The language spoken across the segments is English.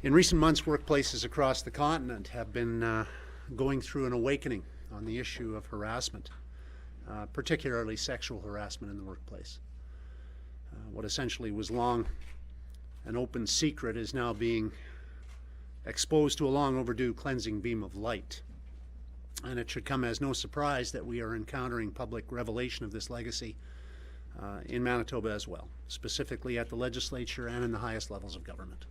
In recent months, workplaces across the continent have been going through an awakening on the issue of harassment, particularly sexual harassment in the workplace. What essentially was long an open secret is now being exposed to a long overdue cleansing beam of light. And it should come as no surprise that we are encountering public revelation of this legacy in Manitoba as well, specifically at the legislature and in the highest levels of government.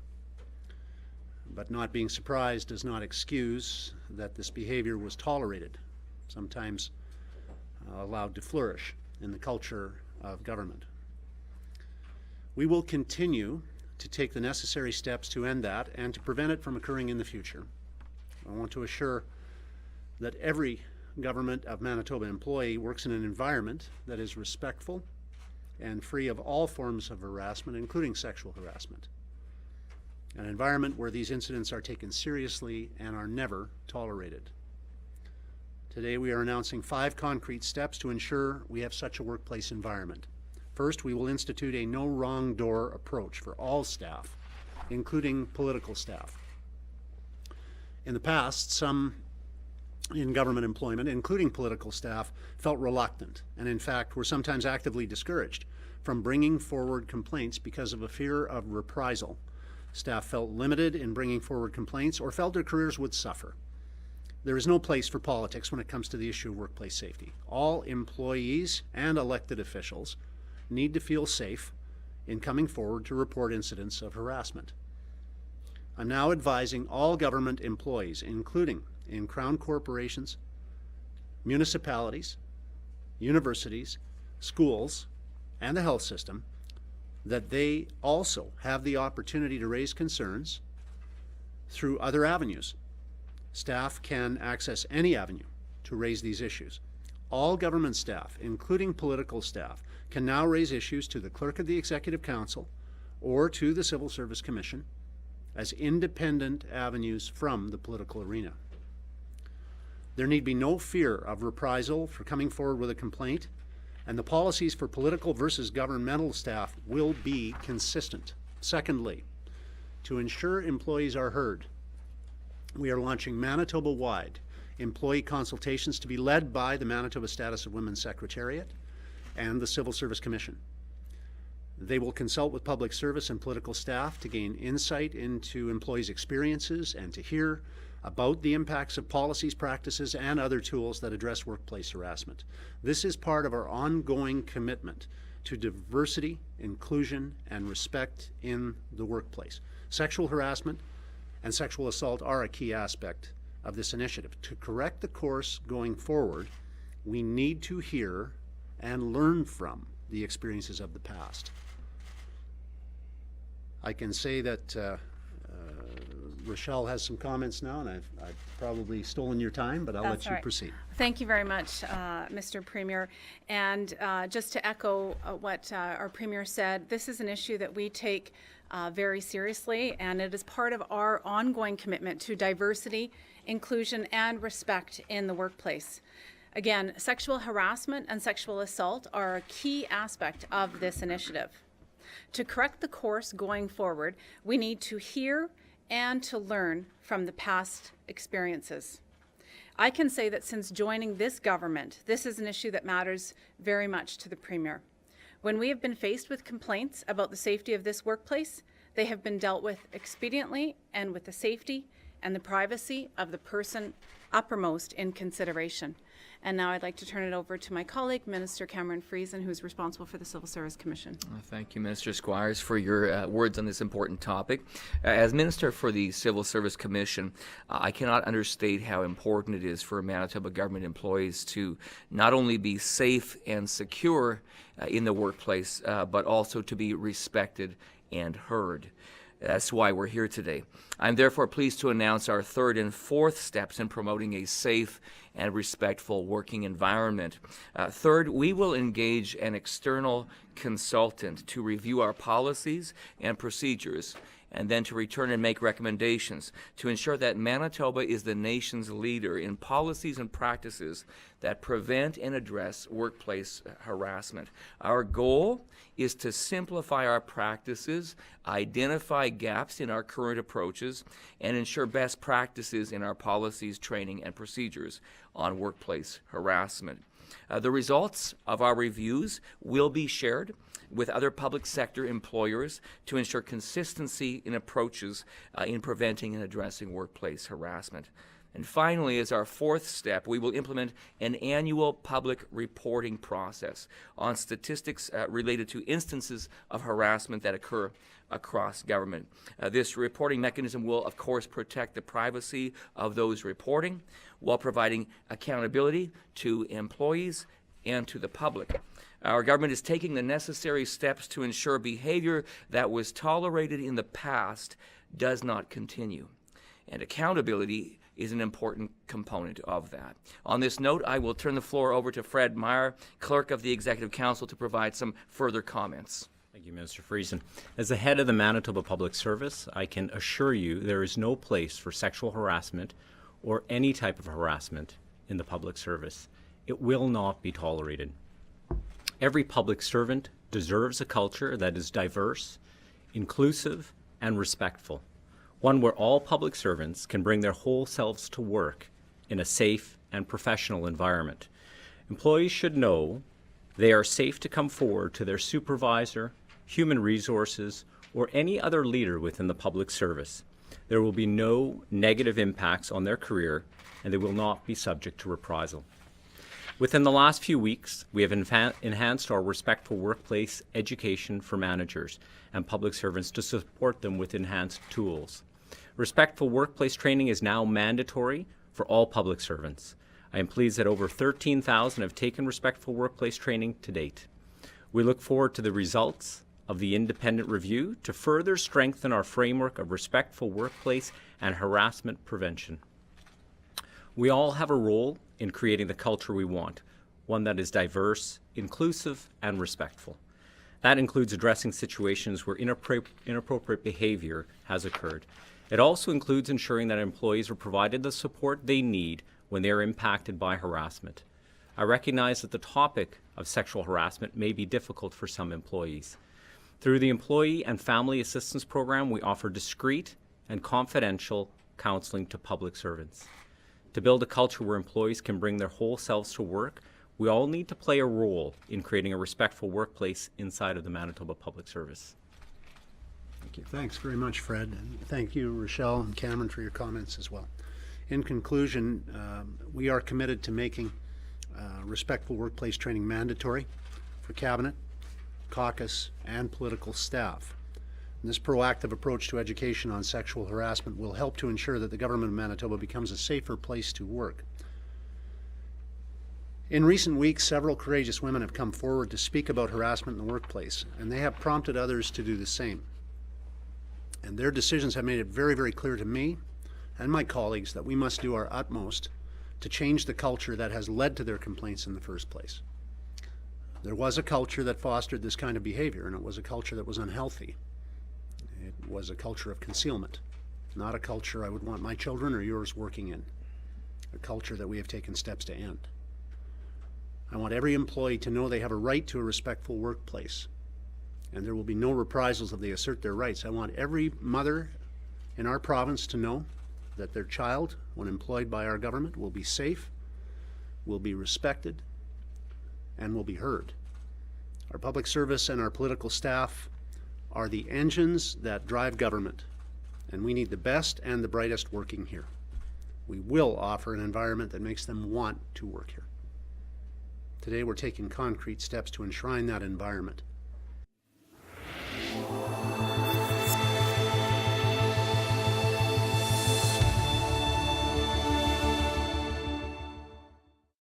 But not being surprised does not excuse that this behavior was tolerated, sometimes allowed to flourish in the culture of government. We will continue to take the necessary steps to end that and to prevent it from occurring in the future. I want to assure that every Government of Manitoba employee works in an environment that is respectful and free of all forms of harassment, including sexual harassment. An environment where these incidents are taken seriously and are never tolerated. Today we are announcing 5 concrete steps to ensure we have such a workplace environment. First, we will institute a no wrong door approach for all staff, including political staff. In the past, some in government employment, including political staff, felt reluctant and in fact were sometimes actively discouraged from bringing forward complaints because of a fear of reprisal. Staff felt limited in bringing forward complaints or felt their careers would suffer. There is no place for politics when it comes to the issue of workplace safety. All employees and elected officials need to feel safe in coming forward to report incidents of harassment. I'm now advising all government employees, including in Crown corporations, municipalities, universities, schools, and the health system, that they also have the opportunity to raise concerns through other avenues. Staff can access any avenue to raise these issues. All government staff, including political staff, can now raise issues to the Clerk of the Executive Council or to the Civil Service Commission as independent avenues from the political arena. There need be no fear of reprisal for coming forward with a complaint, and the policies for political versus governmental staff will be consistent. Secondly, to ensure employees are heard, we are launching Manitoba-wide employee consultations to be led by the Manitoba Status of Women Secretariat and the Civil Service Commission. They will consult with public service and political staff to gain insight into employees' experiences and to hear about the impacts of policies, practices, and other tools that address workplace harassment. This is part of our ongoing commitment to diversity, inclusion, and respect in the workplace. Sexual harassment and sexual assault are a key aspect of this initiative. To correct the course going forward, we need to hear and learn from the experiences of the past. I can say that Rochelle has some comments now, and I've probably stolen your time, but I'll let you proceed. Thank you very much, Mr. Premier. And just to echo what our Premier said, this is an issue that we take very seriously, and it is part of our ongoing commitment to diversity, inclusion, and respect in the workplace. Again, sexual harassment and sexual assault are a key aspect of this initiative. To correct the course going forward, we need to hear and to learn from the past experiences. I can say that since joining this government, this is an issue that matters very much to the Premier. When we have been faced with complaints about the safety of this workplace, they have been dealt with expediently and with the safety and the privacy of the person uppermost in consideration. And now I'd like to turn it over to my colleague, Minister Cameron Friesen, who's responsible for the Civil Service Commission. Thank you, Minister Squires, for your words on this important topic. As Minister for the Civil Service Commission, I cannot understate how important it is for Manitoba government employees to not only be safe and secure in the workplace, but also to be respected and heard. That's why we're here today. I'm therefore pleased to announce our third and fourth steps in promoting a safe and respectful working environment. Third, we will engage an external consultant to review our policies and procedures, and then to return and make recommendations to ensure that Manitoba is the nation's leader in policies and practices that prevent and address workplace harassment. Our goal is to simplify our practices, identify gaps in our current approaches, and ensure best practices in our policies, training, and procedures on workplace harassment. The results of our reviews will be shared with other public sector employers to ensure consistency in approaches in preventing and addressing workplace harassment. And finally, as our fourth step, we will implement an annual public reporting process on statistics related to instances of harassment that occur across government. This reporting mechanism will, of course, protect the privacy of those reporting while providing accountability to employees and to the public. Our government is taking the necessary steps to ensure behavior that was tolerated in the past does not continue. And accountability is an important component of that. On this note, I will turn the floor over to Fred Meier, Clerk of the Executive Council, to provide some further comments. Thank you, Minister Friesen. As the head of the Manitoba Public Service, I can assure you there is no place for sexual harassment or any type of harassment in the public service. It will not be tolerated. Every public servant deserves a culture that is diverse, inclusive, and respectful. One where all public servants can bring their whole selves to work in a safe and professional environment. Employees should know they are safe to come forward to their supervisor, human resources, or any other leader within the public service. There will be no negative impacts on their career, and they will not be subject to reprisal. Within the last few weeks, we have enhanced our respectful workplace education for managers and public servants to support them with enhanced tools. Respectful workplace training is now mandatory for all public servants. I am pleased that over 13,000 have taken respectful workplace training to date. We look forward to the results of the independent review to further strengthen our framework of respectful workplace and harassment prevention. We all have a role in creating the culture we want, one that is diverse, inclusive, and respectful. That includes addressing situations where inappropriate behavior has occurred. It also includes ensuring that employees are provided the support they need when they are impacted by harassment. I recognize that the topic of sexual harassment may be difficult for some employees. Through the Employee and Family Assistance Program, we offer discreet and confidential counseling to public servants. To build a culture where employees can bring their whole selves to work, we all need to play a role in creating a respectful workplace inside of the Manitoba Public Service. Thank you. Thanks very much, Fred. And thank you, Rochelle and Cameron, for your comments as well. In conclusion, we are committed to making respectful workplace training mandatory for Cabinet, caucus, and political staff. And this proactive approach to education on sexual harassment will help to ensure that the government of Manitoba becomes a safer place to work. In recent weeks, several courageous women have come forward to speak about harassment in the workplace, and they have prompted others to do the same. And their decisions have made it very, very clear to me and my colleagues that we must do our utmost to change the culture that has led to their complaints in the first place. There was a culture that fostered this kind of behavior, and it was a culture that was unhealthy. It was a culture of concealment, not a culture I would want my children or yours working in, a culture that we have taken steps to end. I want every employee to know they have a right to a respectful workplace, and there will be no reprisals if they assert their rights. I want every mother in our province to know that their child, when employed by our government, will be safe, will be respected, and will be heard. Our public service and our political staff are the engines that drive government, and we need the best and the brightest working here. We will offer an environment that makes them want to work here. Today we're taking concrete steps to enshrine that environment